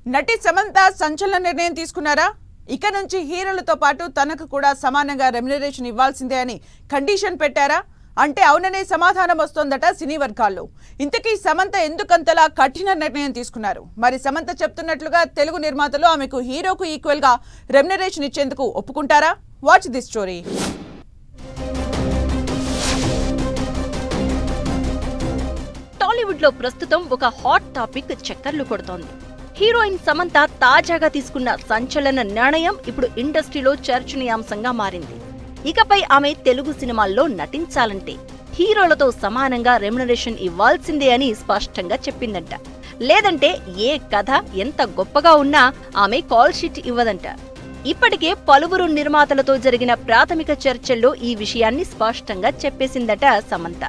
నటి సమంత సంచలన నిర్ణయం తీసుకున్నారా? ఇక నుంచి హీరోలతో పాటు తనకు కూడా సమానంగా రెమ్యునరేషన్ ఇవ్వాల్సిందే అని కండిషన్ పెట్టారా? అంటే అవుననే సమాధానం వస్తోందట సినీ వర్గాల్లో. ఇంతకీ సమంత ఎందుకంతలా కఠిన నిర్ణయం తీసుకున్నారు? మరి సమంత చెప్తున్నట్లుగా తెలుగు నిర్మాతలు ఆమెకు హీరోకు ఈక్వల్ గా రెమ్యునరేషన్ ఇచ్చేందుకు ఒప్పుకుంటారా? Watch this story. టాలీవుడ్ లో ప్రస్తుతం ఒక హాట్ టాపిక్ చక్కర్లు కొడుతోంది. హీరోయిన్ సమంత తాజాగా తీసుకున్న సంచలన నిర్ణయం ఇప్పుడు ఇండస్ట్రీలో చర్చనీయాంశంగా మారింది. ఇకపై ఆమె తెలుగు సినిమాల్లో నటించాలంటే హీరోలతో సమానంగా రెమ్యునరేషన్ ఇవ్వాల్సిందే అని స్పష్టంగా చెప్పిందంట. లేదంటే ఏ కథ ఎంత గొప్పగా ఉన్నా ఆమె కాల్ షీట్ ఇవ్వదంట. ఇప్పటికే పలువురు నిర్మాతలతో జరిగిన ప్రాథమిక చర్చల్లో ఈ విషయాన్ని స్పష్టంగా చెప్పేసిందట సమంత.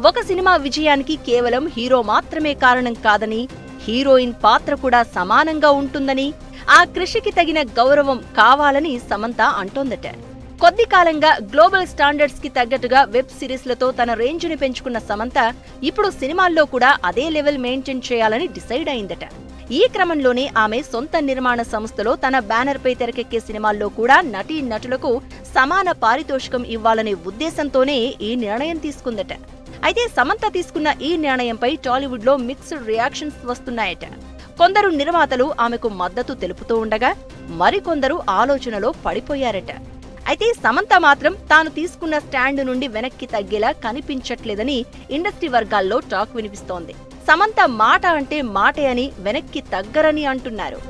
ఒక సినిమా విజయానికి కేవలం హీరో మాత్రమే కారణం కాదని, హీరోయిన్ పాత్ర కూడా సమానంగా ఉంటుందని, ఆ కృషికి తగిన గౌరవం కావాలని సమంత అంటోందట. కొద్ది కాలంగా గ్లోబల్ స్టాండర్డ్స్ కి తగ్గట్టుగా వెబ్ సిరీస్లతో తన రేంజ్ని పెంచుకున్న సమంత ఇప్పుడు సినిమాల్లో కూడా అదే లెవెల్ మెయింటైన్ చేయాలని డిసైడ్ అయిందట. ఈ క్రమంలోనే ఆమె సొంత నిర్మాణ సంస్థలో తన బ్యానర్ పై తెరకెక్కే సినిమాల్లో కూడా నటీ నటులకు సమాన పారితోషికం ఇవ్వాలనే ఉద్దేశంతోనే ఈ నిర్ణయం తీసుకుందట. అయితే సమంత తీసుకున్న ఈ నిర్ణయంపై టాలీవుడ్ లో మిక్స్డ్ రియాక్షన్స్ వస్తున్నాయట. కొందరు నిర్మాతలు ఆమెకు మద్దతు తెలుపుతూ ఉండగా మరికొందరు ఆలోచనలో పడిపోయారట. అయితే సమంత మాత్రం తాను తీసుకున్న స్టాండ్ నుండి వెనక్కి తగ్గేలా కనిపించట్లేదని ఇండస్ట్రీ వర్గాల్లో టాక్ వినిపిస్తోంది. సమంత మాట అంటే మాటే అని, వెనక్కి తగ్గరని అంటున్నారు.